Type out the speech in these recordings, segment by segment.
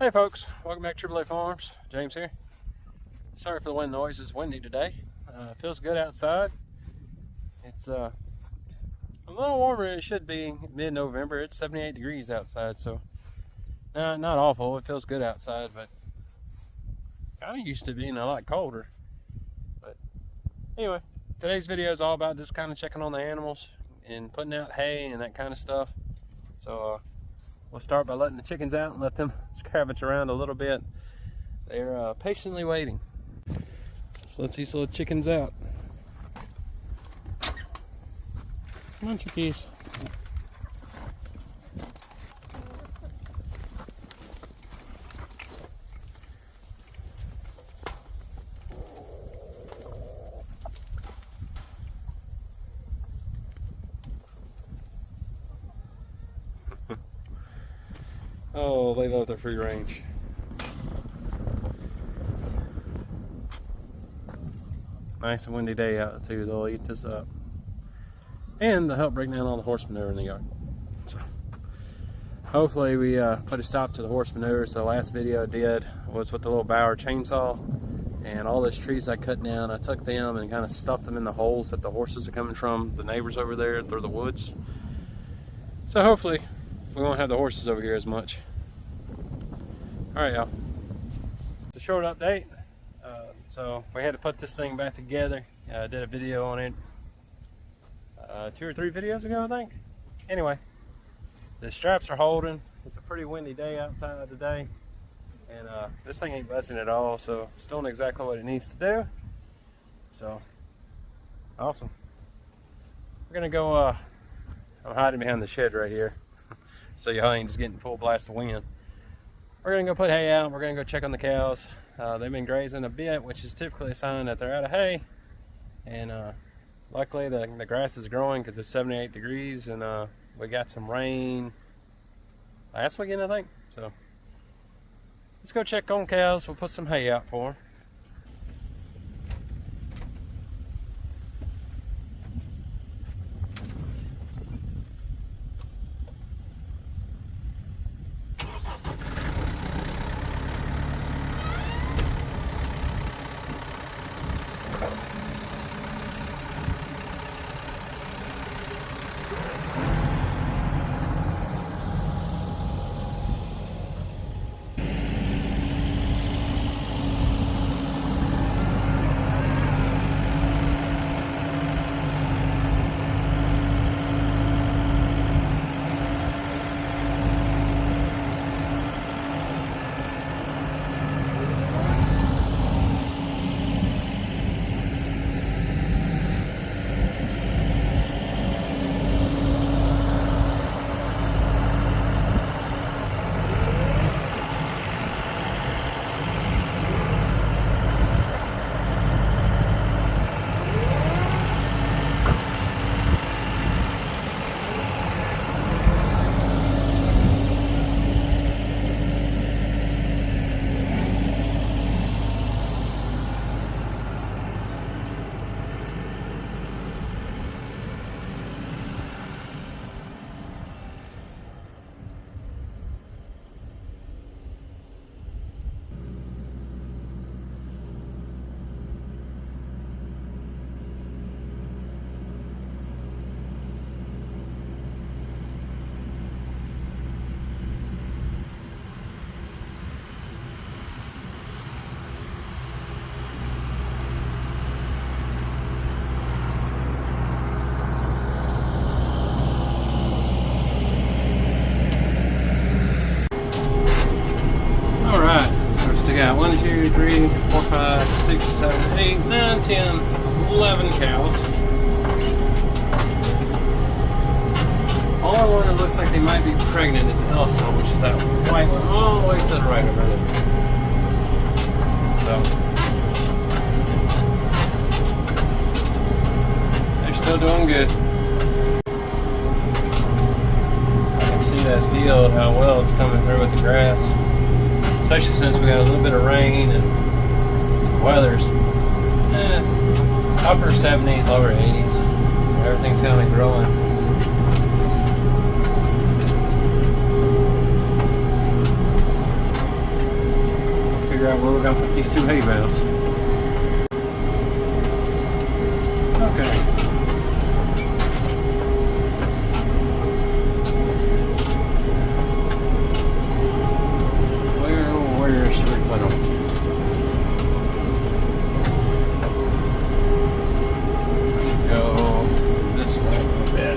Hey folks, welcome back to AAA Farms. James here. Sorry for the wind noise, it's windy today. Feels good outside. It's a little warmer than it should be mid-November. It's 78 degrees outside, so not awful. It feels good outside, but kind of used to being a lot colder. But anyway, today's video is all about just kind of checking on the animals and putting out hay and that kind of stuff. So we'll start by letting the chickens out and let them scavenge around a little bit. They're patiently waiting. So let's these little chickens out. Come on, chickies. Oh, they love their free range. Nice and windy day out too. They'll eat this up. And they'll help break down all the horse manure in the yard. So hopefully we put a stop to the horse manure. So the last video I did was with the little Bauer chainsaw. And all those trees I cut down, I took them and kind of stuffed them in the holes that the horses are coming from, the neighbors over there through the woods. So hopefully we won't have the horses over here as much. Alright y'all, it's a short update. So we had to put this thing back together. I did a video on it 2 or 3 videos ago, I think. Anyway, the straps are holding. It's a pretty windy day outside today. And this thing ain't budging at all, so it's doing exactly what it needs to do. So, awesome. We're gonna go, I'm hiding behind the shed right here. So y'all ain't just getting full blast of wind. We're gonna go put hay out. We're gonna go check on the cows. They've been grazing a bit, which is typically a sign that they're out of hay. And luckily the grass is growing because it's 78 degrees and we got some rain last weekend, I think. So let's go check on cows. We'll put some hay out for them. Got 1, 2, 3, 4, 5, 6, 7, 8, 9, 10, 11 cows. Only one that looks like they might be pregnant is Elsa, which is that white one all the way to the right over there. So they're still doing good. I can see that field, how well it's coming through with the grass. Especially since we got a little bit of rain and the weather's upper 70s, lower 80s. So everything's kind of growing. figure out where we're gonna put these two hay bales. Okay. Where should we put them? Go this way a little bit.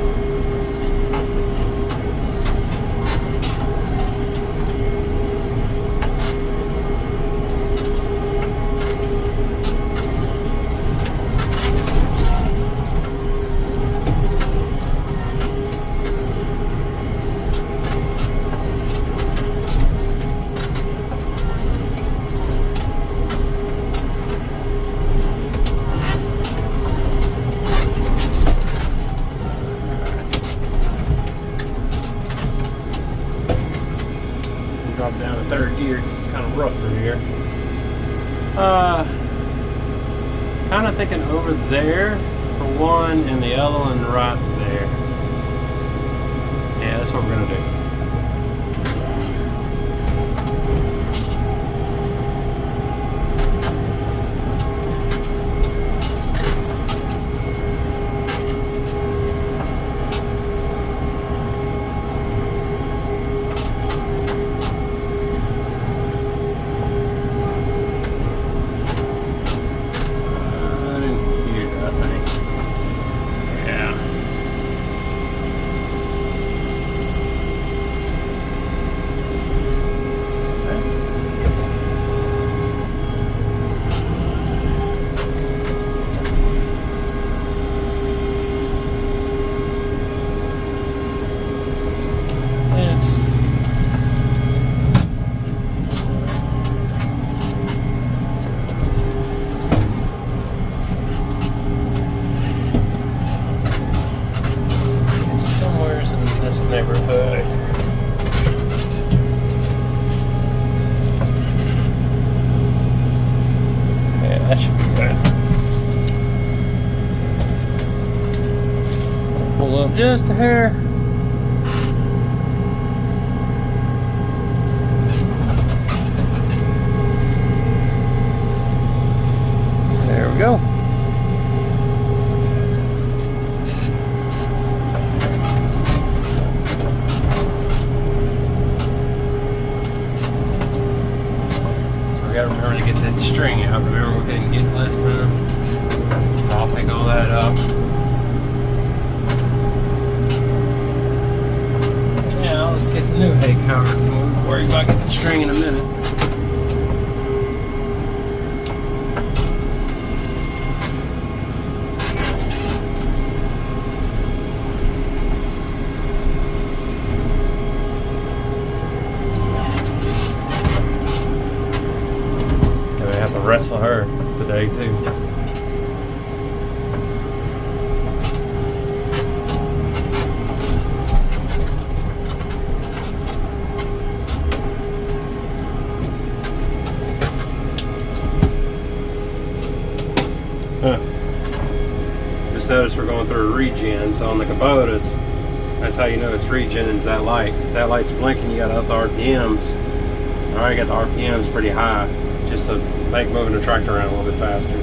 Drop down to third gear because it's kind of rough through here. Kind of thinking over there for one and the other one right there. Yeah, that's what we're gonna do. Neighborhood. Yeah, that should be good. Pull up just a hair. There we go. Remember to get that string out. Remember we couldn't get it last time. So I'll pick all that up. Now let's get the new hay covered. We'll worry about getting the string in a minute. Wrestle her today too. Just notice we're going through a regen, so on the Kubotas, that's how you know it's regen, is that light. If that light's blinking, you gotta up the RPMs. I already got the RPMs pretty high, just to make moving the tractor around a little bit faster.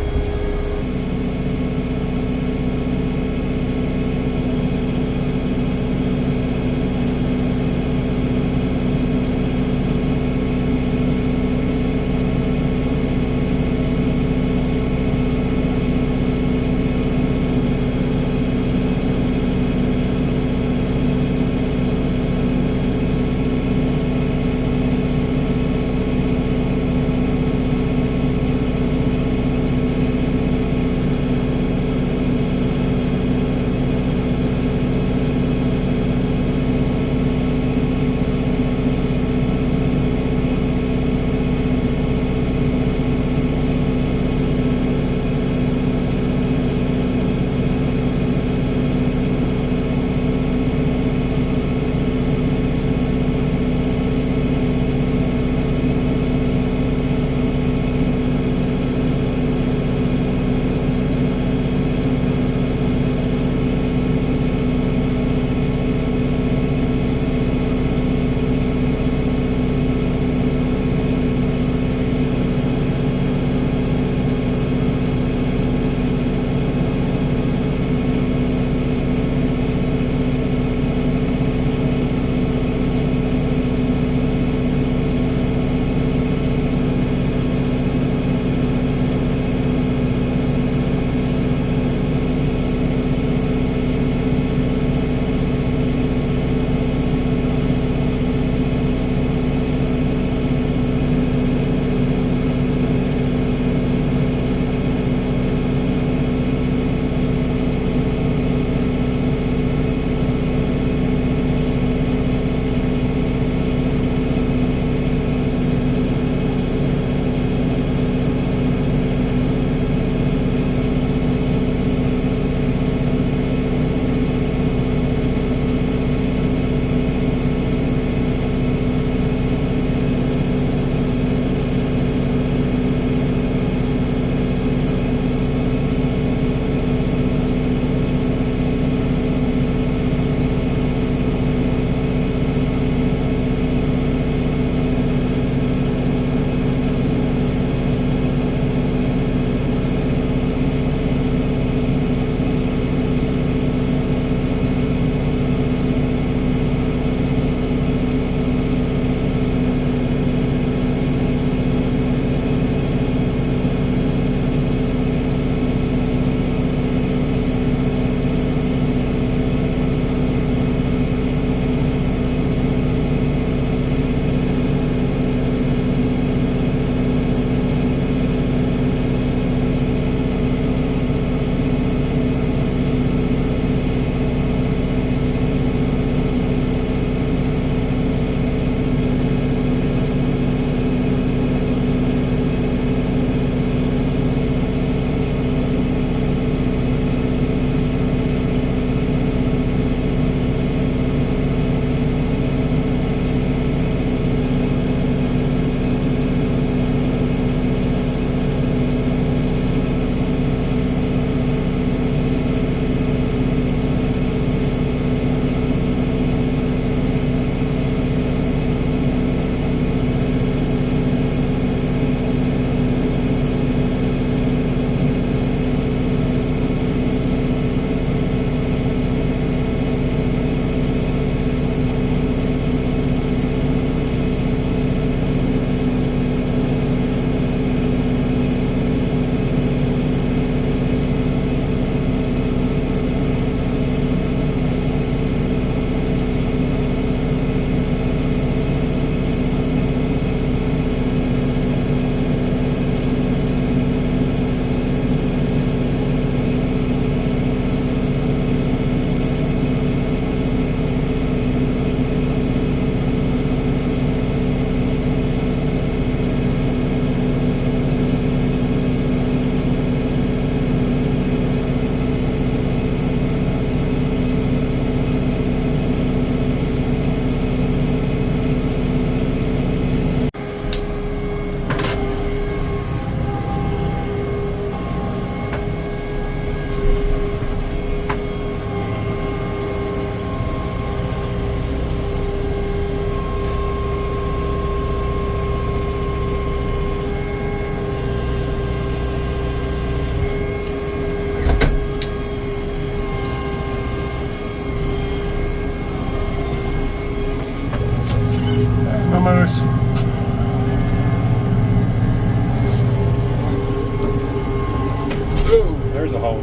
there's a hole.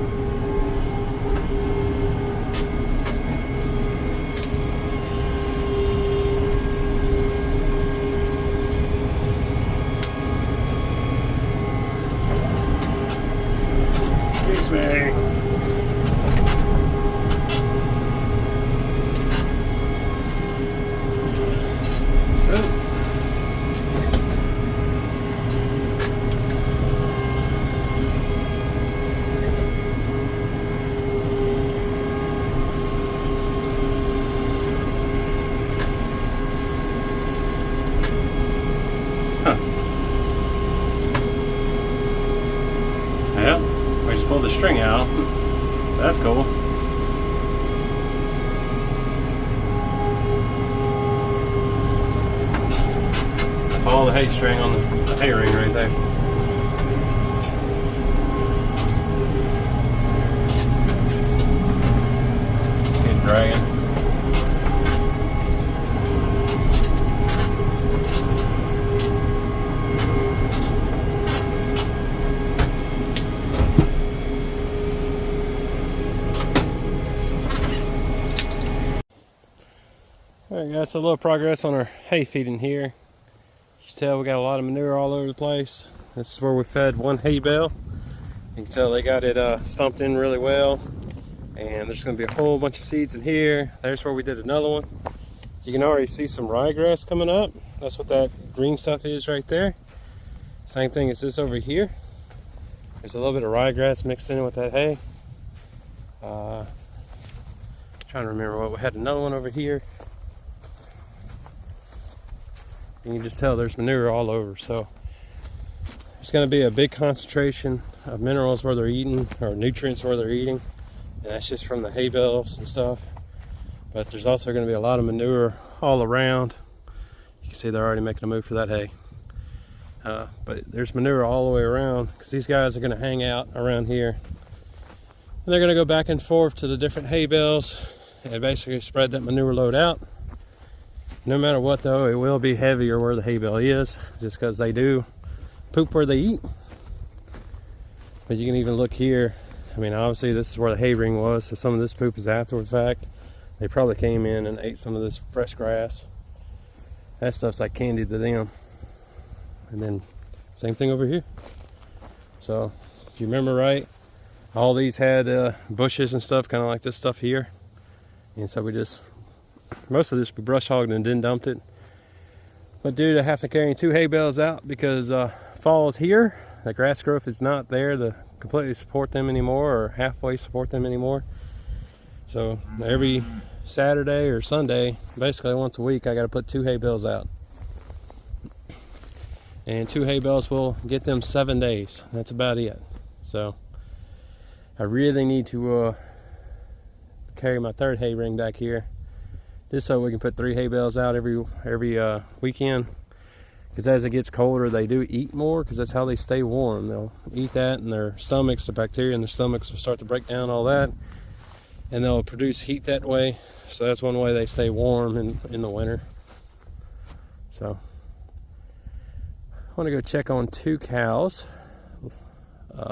Excuse me. Yeah, we just pulled the string out, so that's cool. That's all the hay string on the hay ring right there. Let's keep dragging. Alright guys, so a little progress on our hay feeding here. You can tell we got a lot of manure all over the place. This is where we fed one hay bale. You can tell they got it stumped in really well. And there's going to be a whole bunch of seeds in here. There's where we did another one. You can already see some ryegrass coming up. That's what that green stuff is right there. Same thing as this over here. There's a little bit of ryegrass mixed in with that hay. Trying to remember what we had. Another one over here. You can just tell there's manure all over, so there's going to be a big concentration of minerals where they're eating, or nutrients where they're eating, and that's just from the hay bales and stuff. But there's also going to be a lot of manure all around. You can see they're already making a move for that hay. But there's manure all the way around, because these guys are going to hang out around here. And they're going to go back and forth to the different hay bales and basically spread that manure load out. No matter what though, it will be heavier where the hay bale is, just because they do poop where they eat. But you can even look here. I mean, obviously this is where the hay ring was, so some of this poop is after the fact. They probably came in and ate some of this fresh grass. That stuff's like candy to them. And then same thing over here. So if you remember right, all these had bushes and stuff, kind of like this stuff here. And so we just, most of this we brush hogged and then dumped it. But due to having to carry 2 hay bales out because fall is here, the grass growth is not there to completely support them anymore, or halfway support them anymore. So every Saturday or Sunday, basically once a week, I got to put 2 hay bales out. And 2 hay bales will get them 7 days. That's about it. So I really need to carry my 3rd hay ring back here, just so we can put 3 hay bales out every weekend. Because as it gets colder, they do eat more, because that's how they stay warm. They'll eat that, and their stomachs, the bacteria in their stomachs will start to break down all that, and they'll produce heat that way. So that's one way they stay warm in the winter. So I want to go check on 2 cows.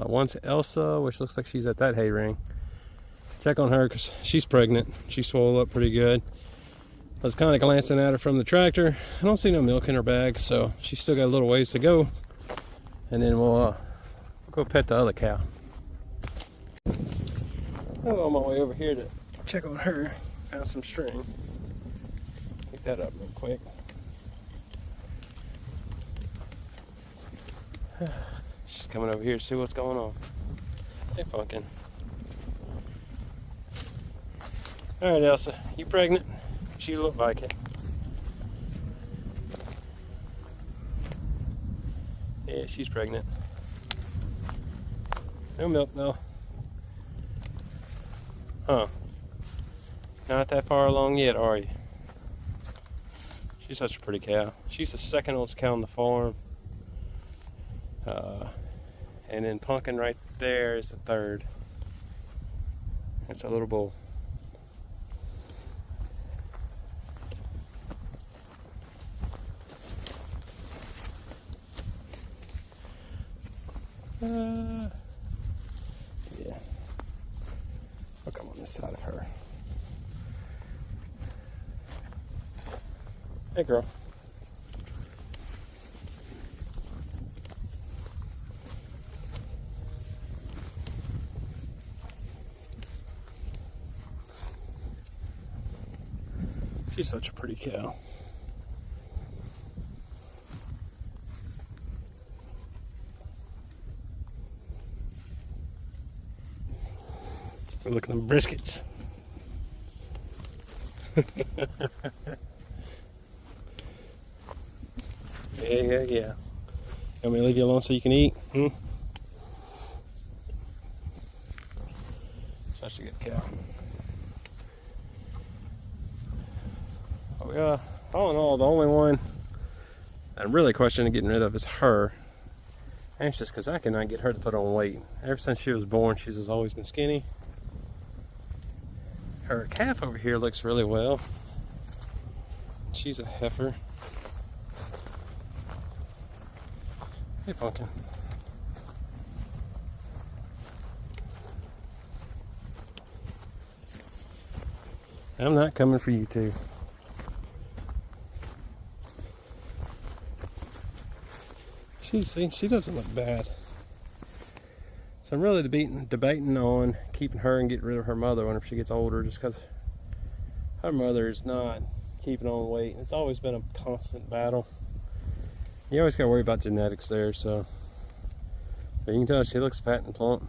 One's Elsa, which looks like she's at that hay ring. Check on her because she's pregnant. She swole up pretty good. I was kind of glancing at her from the tractor. I don't see no milk in her bag, so she's still got a little ways to go. And then we'll go pet the other cow. I'm on my way over here to check on her. Found some string. Pick that up real quick. She's coming over here to see what's going on. Hey, Pumpkin. Alright, Elsa, you pregnant? You look like it. Yeah, she's pregnant. No milk, though. Huh. Not that far along yet, are you? She's such a pretty cow. She's the 2nd oldest cow on the farm. And then Pumpkin right there is the 3rd. It's a little bull. Yeah, this side of her. Hey, girl. She's such a pretty cow. Look at them briskets. Yeah. Want me to leave you alone so you can eat? Such a good cow. Oh yeah. All in all, the only one I'm really questioning getting rid of is her. And it's just because I cannot get her to put on weight. Ever since she was born, she's just always been skinny. Her calf over here looks really well. She's a heifer. Hey, Pumpkin. I'm not coming for you two. She doesn't look bad. So I'm really debating on keeping her and getting rid of her mother whenever she gets older, just because her mother is not keeping on weight. It's always been a constant battle. You always got to worry about genetics there, so. But you can tell she looks fat and plump.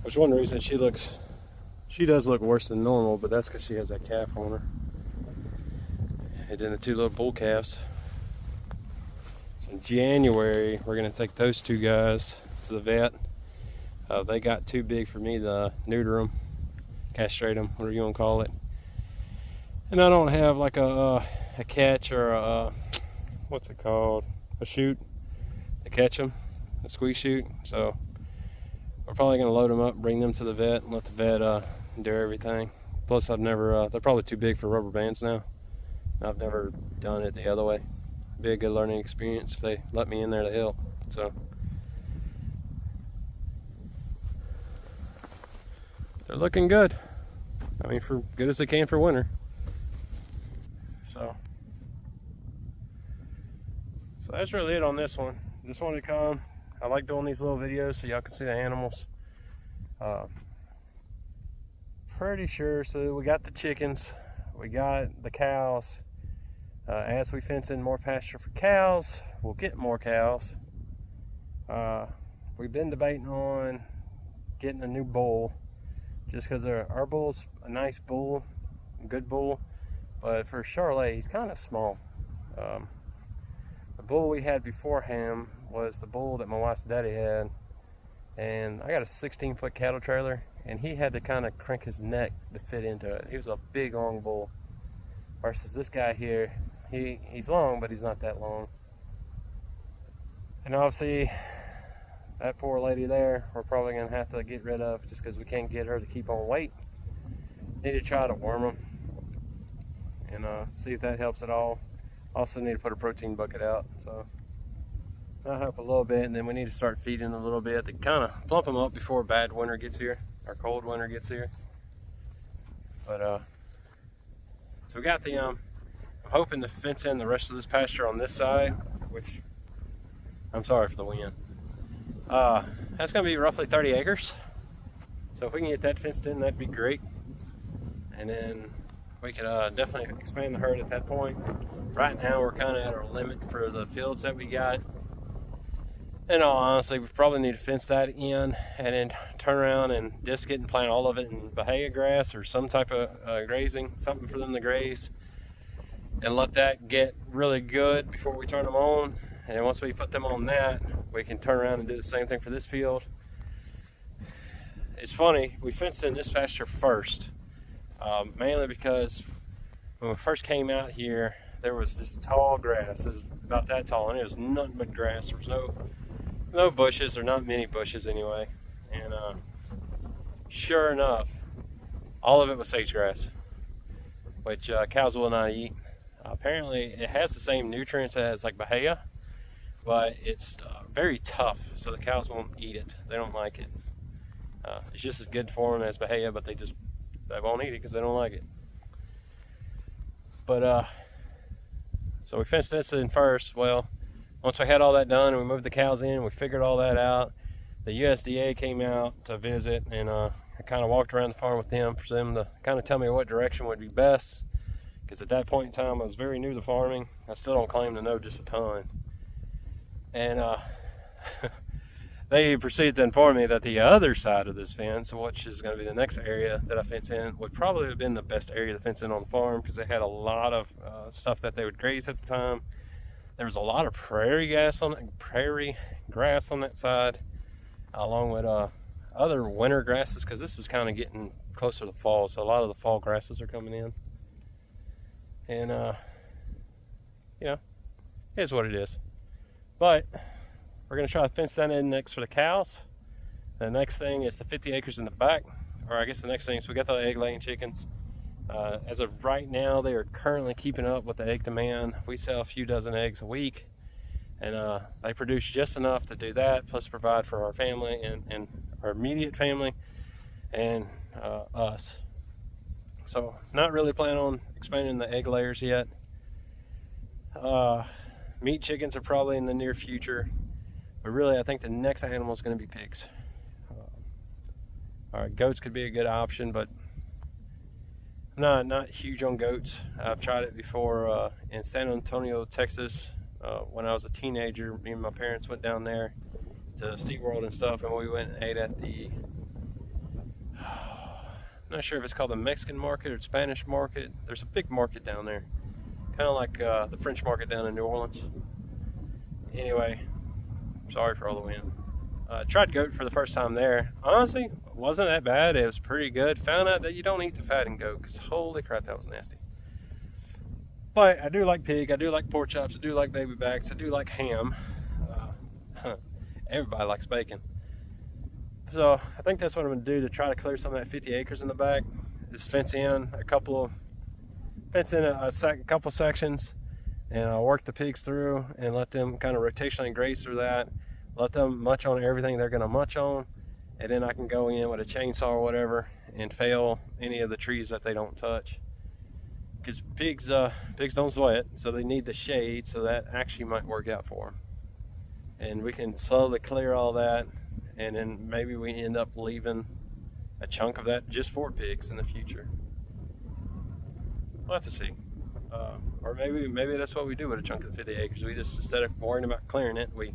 Which one reason she does look worse than normal, but that's because she has that calf on her. And then the two little bull calves. So in January, we're gonna take those two guys to the vet. They got too big for me to neuter them, castrate them, whatever you want to call it. And I don't have like a catch or a, what's it called? A chute to catch them, a squeeze chute. So we're probably gonna load them up, bring them to the vet, and let the vet do everything. Plus, they're probably too big for rubber bands now. I've never done it the other way. Be a good learning experience if they let me in there to help. So they're looking good. I mean, for good as they can for winter. So that's really it on this one. Just wanted to come. I like doing these little videos so y'all can see the animals. Pretty sure, so we got the chickens, we got the cows. As we fence in more pasture for cows, we'll get more cows. We've been debating on getting a new bull, just because our bull's a nice bull, a good bull, but for Charolais, he's kind of small. The bull we had before him was the bull that my wife's daddy had, and I got a 16-foot cattle trailer, and he had to kind of crank his neck to fit into it. He was a big, long bull, versus this guy here. He's long, but he's not that long. And obviously, that poor lady there, we're probably gonna have to get rid of just because we can't get her to keep on weight. Need to try to worm them and see if that helps at all. Also need to put a protein bucket out, so that'll help a little bit. And then we need to start feeding a little bit to kind of plump them up before bad winter gets here, or cold winter gets here. But so we got the I'm hoping to fence in the rest of this pasture on this side, which I'm sorry for the wind. That's gonna be roughly 30 acres. So if we can get that fenced in, that'd be great. And then we could definitely expand the herd at that point. Right now we're kind of at our limit for the fields that we got. And all honestly, we probably need to fence that in and then turn around and disc it and plant all of it in Bahia grass or some type of grazing, something for them to graze. And let that get really good before we turn them on. And once we put them on that, we can turn around and do the same thing for this field. It's funny, we fenced in this pasture first, mainly because when we first came out here, there was this tall grass. It was about that tall, and it was nothing but grass. There was no bushes, or not many bushes anyway. And sure enough, all of it was sage grass, which cows will not eat. Apparently, it has the same nutrients as like Bahia, but it's very tough, so the cows won't eat it. They don't like it. It's just as good for them as Bahia, but they won't eat it because they don't like it. But so we fenced this in first. Well, once we had all that done and we moved the cows in, we figured all that out. The USDA came out to visit, and I kind of walked around the farm with them for them to kind of tell me what direction would be best. Because at that point in time, I was very new to farming. I still don't claim to know just a ton. And they proceeded to inform me that the other side of this fence, which is going to be the next area that I fence in, would probably have been the best area to fence in on the farm, because they had a lot of stuff that they would graze at the time. There was a lot of prairie grass on that side, along with other winter grasses, because this was kind of getting closer to fall, so a lot of the fall grasses are coming in. And you know, it is what it is. But we're going to try to fence that in next for the cows. The next thing is the 50 acres in the back, or I guess the next thing is we got the egg laying chickens. As of right now, they are currently keeping up with the egg demand. We sell a few dozen eggs a week, and they produce just enough to do that, plus provide for our family and our immediate family and us. So not really planning on expanding the egg layers yet. Meat chickens are probably in the near future, but really I think the next animal is going to be pigs. All right, goats could be a good option, but I'm not huge on goats. I've tried it before in San Antonio, Texas. When I was a teenager, me and my parents went down there to SeaWorld and stuff, and we went and ate at the, I'm not sure if it's called the Mexican market or Spanish market. There's a big market down there, kind of like the French market down in New Orleans. Anyway, sorry for all the wind. Tried goat for the first time there. Honestly, it wasn't that bad. It was pretty good. Found out that you don't eat the fat in goat, because holy crap, that was nasty. But I do like pig. I do like pork chops. I do like baby backs. I do like ham. Everybody likes bacon. So I think that's what I'm going to do to try to clear some of that 50 acres in the back. Is fence in a couple sections, and I'll work the pigs through and let them kind of rotationally graze through that. Let them munch on everything they're going to munch on, and then I can go in with a chainsaw or whatever and fell any of the trees that they don't touch. Because pigs don't sweat, so they need the shade, so that actually might work out for them. And we can slowly clear all that, and then maybe we end up leaving a chunk of that just for pigs in the future. We'll have to see. Or maybe that's what we do with a chunk of the 50 acres. We just, instead of worrying about clearing it, we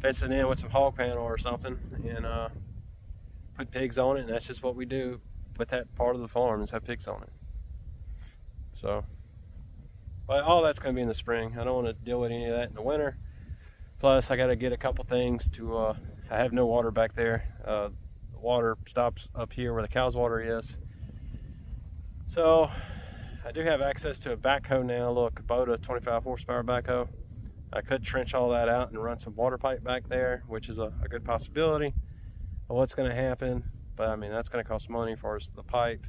fence it in with some hog panel or something, and put pigs on it, and that's just what we do with that part of the farm, is have pigs on it. So, but all that's going to be in the spring. I don't want to deal with any of that in the winter. Plus, I got to get a couple things to, I have no water back there. The water stops up here where the cow's water is. So, I do have access to a backhoe now, a little Kubota 25 horsepower backhoe. I could trench all that out and run some water pipe back there, which is a good possibility of what's going to happen. But I mean, that's going to cost money for the pipe,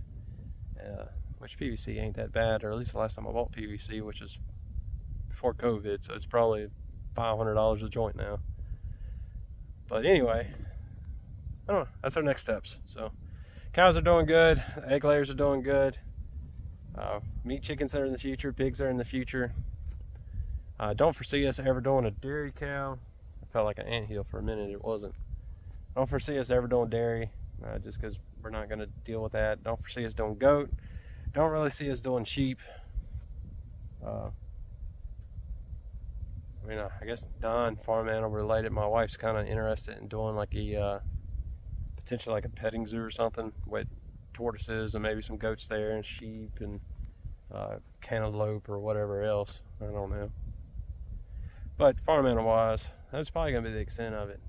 which PVC ain't that bad, or at least the last time I bought PVC, which is before COVID, so it's probably $500 a joint now. But anyway, I don't know, that's our next steps. So cows are doing good, egg layers are doing good, meat chickens are in the future, pigs are in the future. Don't foresee us ever doing a dairy cow. I felt like an anthill for a minute, it wasn't. Don't foresee us ever doing dairy, just because we're not going to deal with that. Don't foresee us doing goat. Don't really see us doing sheep. I mean, I guess non-farm animal related, my wife's kind of interested in doing like a potentially like a petting zoo or something with tortoises and maybe some goats there and sheep and cantaloupe or whatever else. I don't know. But farm animal wise, that's probably going to be the extent of it.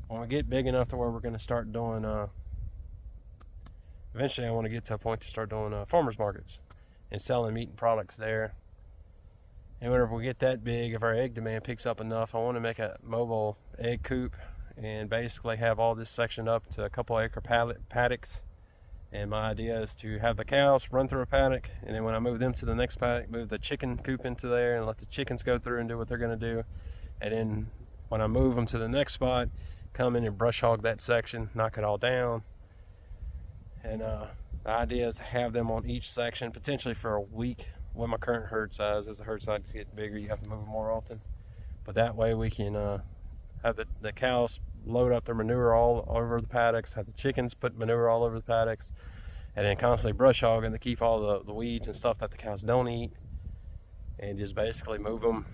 When we get big enough to where we're going to start doing, eventually I want to get to a point to start doing farmers markets and selling meat and products there. And whenever we get that big, if our egg demand picks up enough, I want to make a mobile egg coop and basically have all this sectioned up to a couple acre paddocks. And my idea is to have the cows run through a paddock, and then when I move them to the next paddock, move the chicken coop into there and let the chickens go through and do what they're going to do. And then when I move them to the next spot, come in and brush hog that section, knock it all down. And the idea is to have them on each section, potentially for a week. With my current herd size, as the herd size gets bigger, you have to move them more often. But that way we can have the cows load up their manure all over the paddocks, have the chickens put manure all over the paddocks, and then constantly brush hogging to keep all the weeds and stuff that the cows don't eat, and just basically move them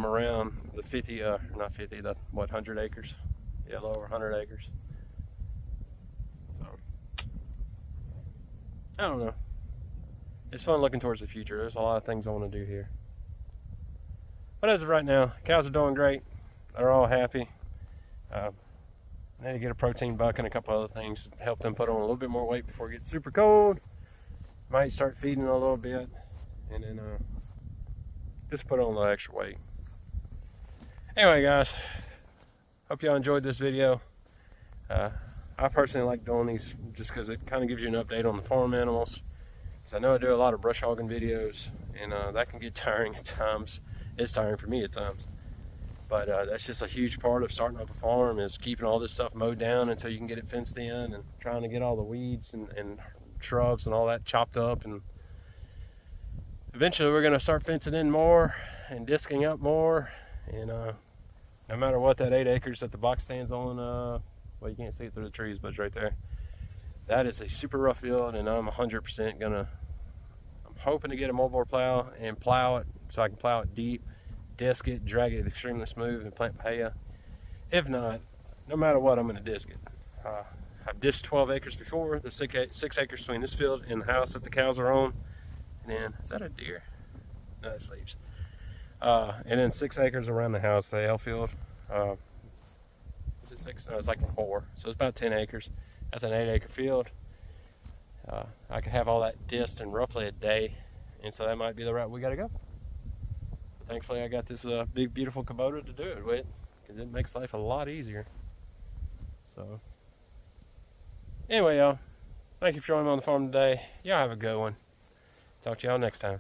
around the 50, not 50, the 100 acres, yeah, a little over 100 acres. So I don't know. It's fun looking towards the future. There's a lot of things I want to do here. But as of right now, cows are doing great. They're all happy. I need to get a protein buck and a couple other things to help them put on a little bit more weight before it gets super cold. Might start feeding a little bit, and then just put on a little extra weight. Anyway, guys, hope y'all enjoyed this video. I personally like doing these just because it kind of gives you an update on the farm animals. I know I do a lot of brush hogging videos, and that can get tiring at times. It's tiring for me at times. But that's just a huge part of starting up a farm, is keeping all this stuff mowed down until you can get it fenced in, and trying to get all the weeds and shrubs and all that chopped up. And eventually we're going to start fencing in more and disking up more. And no matter what, that 8 acres that the box stands on, well, you can't see it through the trees, but it's right there. That is a super rough field, and I'm 100% I'm hoping to get a moldboard plow and plow it so I can plow it deep, disc it, drag it extremely smooth, and plant Paya. If not, no matter what, I'm going to disc it. I've disked 12 acres before. There's 6 acres between this field and the house that the cows are on. And then, is that a deer? No, it's leaves. And then 6 acres around the house, the L field. Is it 6? No, it's like 4. So it's about 10 acres. That's an 8-acre field. I could have all that disked in roughly a day, and so that might be the route we got to go. But thankfully, I got this big, beautiful Kubota to do it with, because it makes life a lot easier. So, anyway, y'all, thank you for joining me on the farm today. Y'all have a good one. Talk to y'all next time.